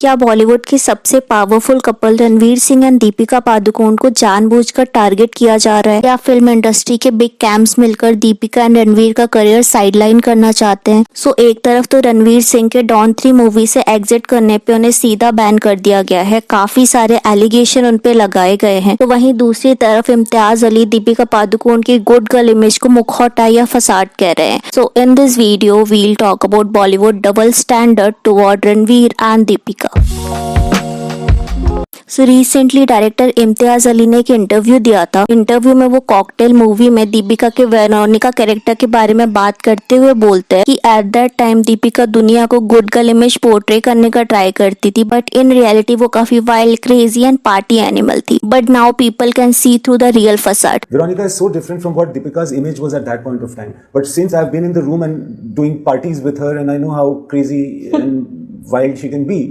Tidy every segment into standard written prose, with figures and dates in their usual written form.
क्या बॉलीवुड के सबसे powerful couple Ranveer Singh and Deepika Padukone को जानबूझकर टारगेट किया जा रहा है, या फिल्म इंडस्ट्री के बिग कैम्स मिलकर दीपिका एंड रणवीर का करियर साइडलाइन करना चाहते हैं? सो एक तरफ तो रणवीर सिंह के डॉन 3 मूवी से एग्जिट करने पे उन्हें सीधा बैन कर दिया गया है, काफी सारे एलिगेशन उन पे लगाए गए हैं, तो वहीं दूसरी तरफ इम्तियाज अली दीपिका पादुकोण की गुड गर्ल इमेज को मुखौटा या फसाद कह रहे हैं। So in this video we'll talk about Bollywood double standard toward Ranveer and Deepika. So recently director Imtiaz Ali ने एक इंटरव्यू दिया था। इंटरव्यू में वो कॉकटेल मूवी में दीपिका के वेरोनिका कैरेक्टर के बारे में बात करते हुए बोलते हैं कि एट दैट टाइम दीपिका दुनिया को गुड गर्ल इमेज पोर्ट्रे करने का ट्राई करती थी, बट इन रियलिटी वो काफी wild, crazy and party animal थी। But now people can see through the real facade. Veronica is so different from what Deepika's image was at that point of time. But since I've been in the room and doing parties with her, and I know how crazy and wild she can be.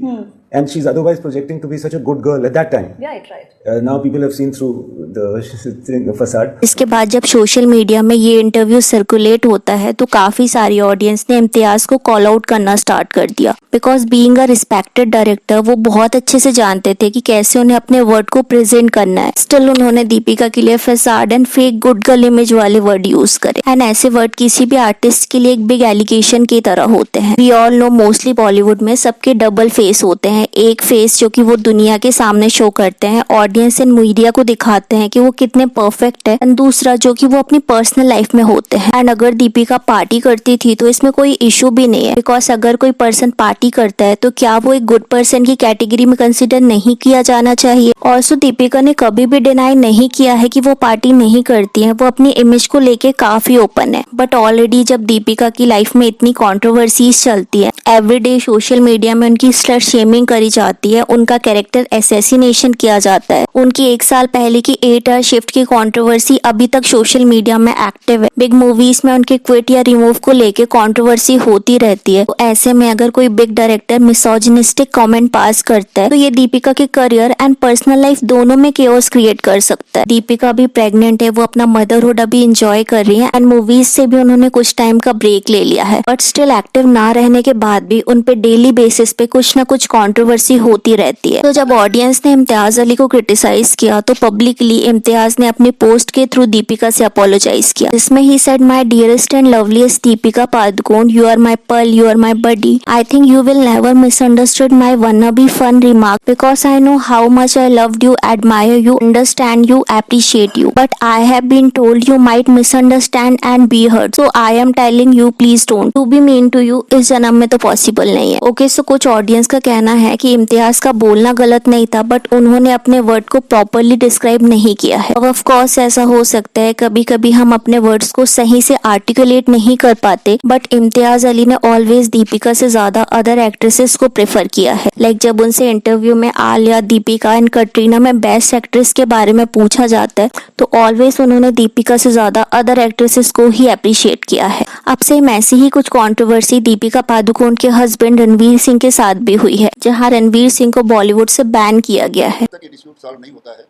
And she's otherwise projecting to be such a good girl at that time. Yeah, right. Now people have seen through the facade. इसके बाद जब social media में ये interview circulate होता है तो काफी सारी ऑडियंस ने इम्तियाज को कॉल आउट करना स्टार्ट कर दिया, because being a respected director वो बहुत अच्छे से जानते थे कि कैसे उन्हें अपने वर्ड को प्रेजेंट करना है। स्टिल उन्होंने दीपिका के लिए facade and fake good girl image वाले वर्ड यूज करे, एंड ऐसे वर्ड किसी भी आर्टिस्ट के लिए एक बिग एलिगेशन की तरह होते हैं। We all know mostly Bollywood में सबके डबल फेस होते हैं। एक फेस जो कि वो दुनिया के सामने शो करते हैं, ऑडियंस एंड मीडिया को दिखाते हैं कि वो कितने परफेक्ट है, एंड दूसरा जो कि वो अपनी पर्सनल लाइफ में होते हैं। एंड अगर दीपिका पार्टी करती थी तो इसमें कोई इशू भी नहीं है, बिकॉज अगर कोई पर्सन पार्टी करता है तो क्या वो एक गुड पर्सन की कैटेगरी में कंसिडर नहीं किया जाना चाहिए? ऑल्सो दीपिका ने कभी भी डिनाई नहीं किया है कि वो पार्टी नहीं करती है, वो अपनी इमेज को लेके काफी ओपन है। बट ऑलरेडी जब दीपिका की लाइफ में इतनी कॉन्ट्रोवर्सीज चलती है, एवरीडे सोशल मीडिया में उनकी स्लट शेमिंग करी जाती है, उनका कैरेक्टर असैसिनेशन किया जाता है, उनकी 1 साल पहले की 8 आवर शिफ्ट की कंट्रोवर्सी अभी तक सोशल मीडिया में एक्टिव है, बिग मूवीज में उनके क्विट या रिमूव को लेके कंट्रोवर्सी होती रहती है। तो ऐसे में अगर कोई big director misogynistic comment pass करता है तो ये दीपिका के करियर एंड पर्सनल लाइफ दोनों में केओस क्रिएट कर सकता है। दीपिका भी प्रेग्नेंट है, वो अपना मदरहुड अभी एंजॉय कर रही है, एंड मूवीज से भी उन्होंने कुछ टाइम का ब्रेक ले लिया है, बट स्टिल एक्टिव ना रहने के बाद भी उन पे डेली बेसिस पे कुछ ना कुछ कंट्रोवर्सी होती रहती है। तो जब ऑडियंस ने इम्तियाज अली को क्रिटिसाइज किया तो पब्लिकली इम्तियाज ने अपने पोस्ट के थ्रू दीपिका से अपोलोजाइज किया, जिसमें ही said, my dearest and loveliest Deepika Padukone, you are my pearl, you are my buddy, I think you will never misunderstood my wannabe fun remark because I know how much I loved you, admire you, understand you, appreciate you, but I have been told you might misunderstand and be hurt, so I am telling you please don't. To be mean to you इस जन्म में तो possible नहीं है। Okay, सो कुछ audience का कहना है कि इम्तियाज का बोलना गलत नहीं था, बट उन्होंने अपने वर्ड को प्रॉपरली डिस्क्राइब नहीं किया है। अब ऑफ कोर्स ऐसा हो सकता है, कभी कभी हम अपने वर्ड्स को सही से आर्टिकुलेट नहीं कर पाते, बट इम्तियाज अली ने ऑलवेज दीपिका से ज्यादा अदर एक्ट्रेसेस को प्रेफर किया है। लाइक जब उनसे इंटरव्यू में आलिया, दीपिका एंड कटरीना में बेस्ट एक्ट्रेस के बारे में पूछा जाता है तो ऑलवेज उन्होंने दीपिका से ज्यादा अदर एक्ट्रेसेस को ही अप्रिशिएट किया है। अब सेम ऐसी ही कुछ कंट्रोवर्सी दीपिका पादुकोण के हस्बैंड रणवीर सिंह के साथ भी हुई है, जहां रणवीर सिंह को बॉलीवुड से बैन किया गया है। तक ये डिस्प्यूट सॉल्व नहीं होता है।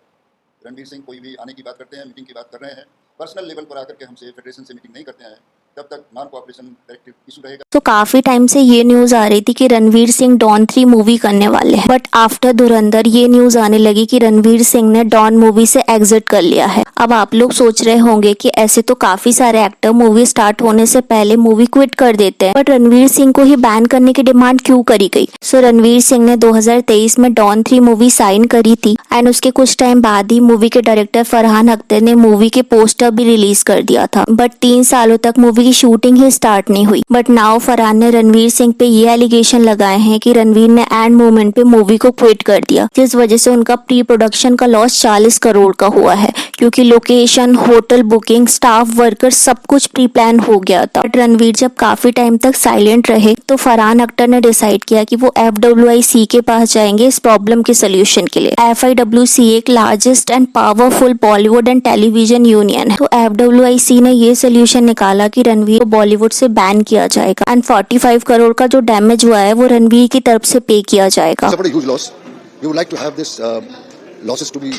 रणवीर सिंह कोई भी आने की बात करते हैं, मीटिंग की बात कर रहे हैं, पर्सनल लेवल पर आकर के हमसे फेडरेशन से मीटिंग नहीं करते हैं, तब तक नॉन कोऑपरेशन डायरेक्टिव इशू रहेगा। तो काफी टाइम से ये न्यूज आ रही थी कि रणवीर सिंह डॉन 3 मूवी करने वाले हैं, बट आफ्टर धुरंधर ये न्यूज आने लगी कि रणवीर सिंह ने डॉन मूवी से एग्जिट कर लिया है। अब आप लोग सोच रहे होंगे कि ऐसे तो काफी सारे एक्टर मूवी स्टार्ट होने से पहले मूवी क्विट कर देते हैं, बट रणवीर सिंह को ही बैन करने की डिमांड क्यों करी गई? सो रणवीर सिंह ने 2023 में डॉन 3 मूवी साइन करी थी, एंड उसके कुछ टाइम बाद ही मूवी के डायरेक्टर फरहान अख्तर ने मूवी के पोस्टर भी रिलीज कर दिया था, बट 3 सालों तक मूवी की शूटिंग ही स्टार्ट नहीं हुई। बट नाउ फरहान ने रणवीर सिंह पे ये एलिगेशन लगाए हैं कि रणवीर ने एंड मोमेंट पे मूवी को क्विट कर दिया, जिस वजह से उनका प्री प्रोडक्शन का लॉस 40 करोड़ का हुआ है, क्योंकि location, hotel booking, staff, worker सब कुछ प्री प्लान हो गया था। बट रणवीर जब काफी टाइम तक साइलेंट रहे तो फरहान अख्तर ने डिसाइड किया कि वो FIWC के पास जाएंगे इस प्रॉब्लम के सोल्यूशन के लिए। FIWC एक largest and powerful Bollywood and television union है। तो FIWC ने ये सोल्यूशन निकाला कि रणवीर को बॉलीवुड से बैन किया जाएगा, एंड 45 करोड़ का जो डैमेज हुआ है वो रणवीर की तरफ से पे किया जाएगा। losses to be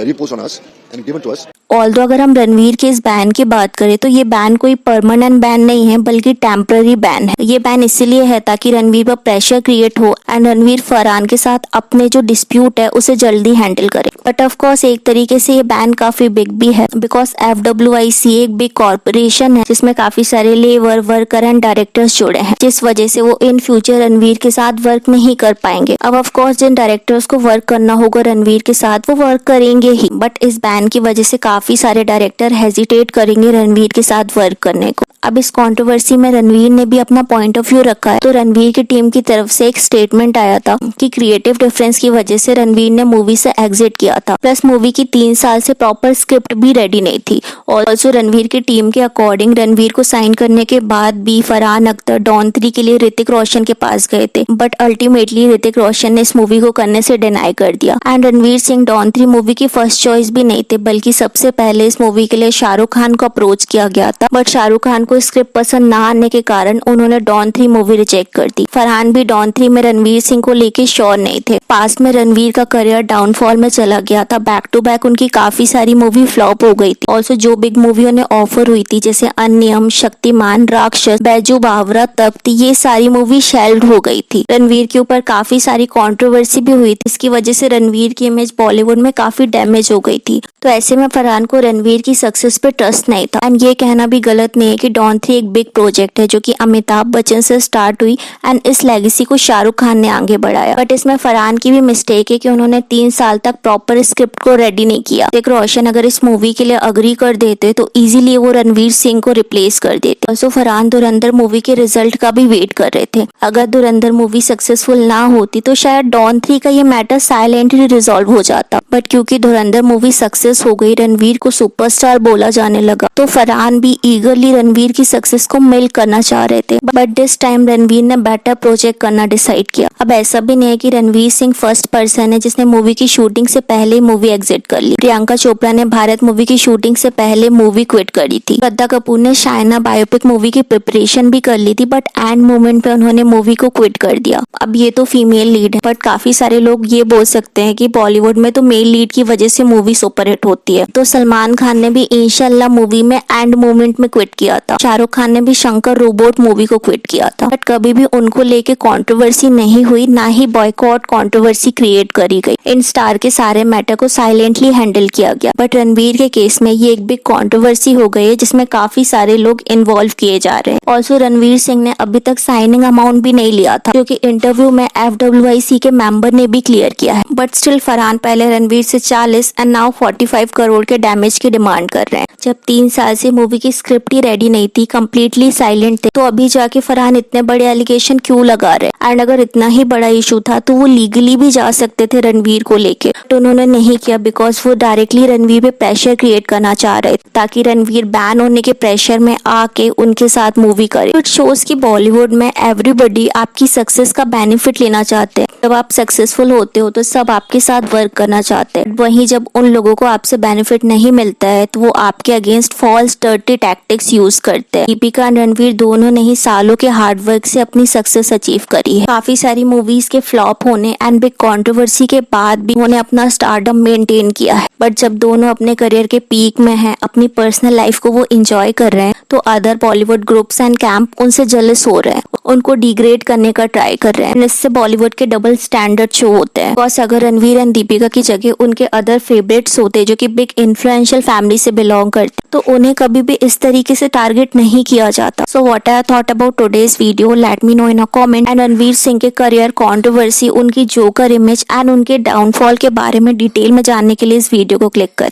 reposed on us and given to us. Although अगर हम रणवीर के इस बैन की बात करें तो ये बैन कोई परमानेंट बैन नहीं है बल्कि टेम्पररी बैन है। ये बैन इसलिए है ताकि रणवीर पर प्रेशर क्रिएट हो एंड रणवीर फरहान के साथ अपने जो डिस्प्यूट है उसे जल्दी हैंडल करे। बट ऑफ कोर्स एक तरीके से ये बैन काफी बिग भी है बिकॉज FWIC एक बिग कॉर्पोरेशन है जिसमें काफी सारे लेबर वर्कर एंड डायरेक्टर्स जुड़े हैं, जिस वजह से वो इन फ्यूचर रणवीर के साथ वर्क नहीं कर पाएंगे। अब ऑफ कोर्स जिन डायरेक्टर्स को वर्क करना होगा रणवीर के साथ वो वर्क करेंगे ही, बट इस बैन की वजह से काफी सारे डायरेक्टर हेजिटेट करेंगे रणवीर के साथ वर्क करने को। अब इस कंट्रोवर्सी में रणवीर ने भी अपना पॉइंट ऑफ व्यू रखा है। तो रणवीर की टीम की तरफ से एक स्टेटमेंट आया था कि क्रिएटिव डिफरेंस की वजह से रणवीर ने मूवी से एग्जिट किया था, प्लस मूवी की 3 साल से प्रॉपर स्क्रिप्ट भी रेडी नहीं थी। और ऑल्सो रणवीर की टीम के अकॉर्डिंग रणवीर को साइन करने के बाद भी फरहान अख्तर डॉन 3 के लिए ऋतिक रोशन के पास गए थे, बट अल्टीमेटली ऋतिक रोशन ने इस मूवी को करने से डिनाई कर दिया। एंड रणवीर सिंह डॉन 3 मूवी की फर्स्ट चॉइस भी नहीं थे, बल्कि सबसे पहले इस मूवी के लिए शाहरुख खान को अप्रोच किया गया था, बट शाहरुख खान को स्क्रिप्ट पसंद ना आने के कारण उन्होंने डॉन 3 मूवी रिजेक्ट कर दी। फरहान भी डॉन 3 में रणवीर सिंह को लेके श्योर नहीं थे। पास्ट में रणवीर का करियर डाउनफॉल में चला गया था, बैक टू बैक उनकी काफी सारी मूवी फ्लॉप हो गई थी। ऑल्सो जो बिग मूवी उन्हें ऑफर हुई थी जैसे अन्यम, शक्तिमान, राक्षस, बैजू बावरा, तख्त, ये सारी मूवी शेल्ड हो गई थी। रणवीर के ऊपर काफी सारी कंट्रोवर्सी भी हुई थी, इसकी वजह से रणवीर की इमेज बॉलीवुड में काफी डैमेज हो गई थी। तो ऐसे में फरहान को रणवीर की सक्सेस पे ट्रस्ट नहीं था। एंड ये कहना भी गलत नहीं है कि डॉन 3 एक बिग प्रोजेक्ट है जो कि अमिताभ बच्चन से स्टार्ट हुई एंड इस लेगेसी को शाहरुख खान ने आगे बढ़ाया। बट इसमें फरहान की भी मिस्टेक है कि उन्होंने 3 साल तक प्रॉपर स्क्रिप्ट को रेडी नहीं किया। ऋतिक रोशन अगर इस मूवी के लिए अग्री कर देते तो इजीली वो रणवीर सिंह को रिप्लेस कर देते। ऑल्सो फरहान धुरंधर मूवी के रिजल्ट का भी वेट कर रहे थे। अगर धुरंधर मूवी सक्सेसफुल ना होती तो शायद डॉन 3 का ये मैटर साइलेंटली रिजॉल्व हो जाता, बट क्योंकि धुरंधर मूवी सक्सेस हो गई, रणवीर को सुपरस्टार बोला जाने लगा, तो फरहान भी ईगरली रणवीर की सक्सेस को मिल्क करना चाह रहे थे। बट दिस टाइम रणवीर ने बेटर प्रोजेक्ट करना डिसाइड किया। अब ऐसा भी नहीं है कि रणवीर सिंह फर्स्ट पर्सन है जिसने मूवी की शूटिंग से पहले मूवी एग्जिट कर ली। प्रियंका चोपड़ा ने भारत मूवी की शूटिंग से पहले मूवी क्विट करी थी। श्रद्धा कपूर ने शायना बायोपिक मूवी की प्रिपरेशन भी कर ली थी, बट एंड मोमेंट पे उन्होंने मूवी को क्विट कर दिया। अब ये तो फीमेल लीड है, बट काफी सारे लोग ये बोल सकते हैं कि बॉलीवुड में तो मेल लीड की वजह से मूवी सुपरहिट होती है। तो सलमान खान ने भी इंशाल्लाह मूवी में एंड मोमेंट में क्विट किया था। शाहरुख खान ने भी शंकर रोबोट मूवी को क्विट किया था, बट कभी भी उनको लेके कंट्रोवर्सी नहीं हुई, ना ही बॉयकॉट कंट्रोवर्सी क्रिएट करी गई। इन स्टार के सारे मैटर को साइलेंटली हैंडल किया गया। बट रणवीर के केस में ये एक बिग कंट्रोवर्सी हो गई है जिसमें काफी सारे लोग इन्वॉल्व किए जा रहे हैं। ऑल्सो रणवीर सिंह ने अभी तक साइनिंग अमाउंट भी नहीं लिया था, जो कि इंटरव्यू में FWIC के मेंबर ने भी क्लियर किया है। बट स्टिल फरहान पहले रणवीर से 40 एंड नाउ 45 करोड़ के डैमेज की डिमांड कर रहे हैं। जब 3 साल से मूवी की स्क्रिप्ट ही रेडी नहीं थी, कंप्लीटली साइलेंट थे, तो अभी जाके फरहान इतने बड़े एलिगेशन क्यों लगा रहे हैं? एंड अगर इतना ही बड़ा इशू था तो वो लीगली भी जा सकते थे रणवीर को लेके, तो उन्होंने नहीं किया बिकॉज वो डायरेक्टली रणवीर पे प्रेशर क्रिएट करना चाह रहे थे ताकि रणवीर बैन होने के प्रेशर में आके उनके साथ मूवी करे। इट शोज कि बॉलीवुड में एवरीबडी आपकी सक्सेस का बेनिफिट लेना चाहते हैं। जब आप सक्सेसफुल होते हो तो सब आपके साथ वर्क करना चाहते हैं, वहीं जब उन लोगों को आपसे बेनिफिट नहीं मिलता है तो वो आपके against false dirty tactics use करते हैं। दीपिका और रणवीर दोनों ने ही सालों के हार्डवर्क से अपनी सक्सेस अचीव करी है। काफी सारी मूवीज के फ्लॉप होने एंड बिग कंट्रोवर्सी के बाद भी उन्होंने अपना स्टारडम मेंटेन किया है। बट जब दोनों अपने करियर के पीक में हैं, अपनी पर्सनल लाइफ को वो एंजॉय कर रहे हैं, तो other Bollywood groups and camp उनसे जेलस हो रहे हैं, उनको डिग्रेड करने का ट्राई कर रहे हैं। इससे बॉलीवुड के डबल स्टैंडर्ड शो होते हैं। बिकॉज अगर रणवीर एंड दीपिका की जगह उनके अदर फेवरेट्स होते जो कि बिग इन्फ्लुएंशियल फैमिली से बिलोंग करते, तो उन्हें कभी भी इस तरीके से टारगेट नहीं किया जाता। So what I thought about today's video, let me know in a comment. And Ranveer Singh के करियर, कंट्रोवर्सी, उनकी जोकर इमेज एंड उनके डाउनफॉल के बारे में डिटेल में जानने के लिए इस वीडियो को क्लिक करें।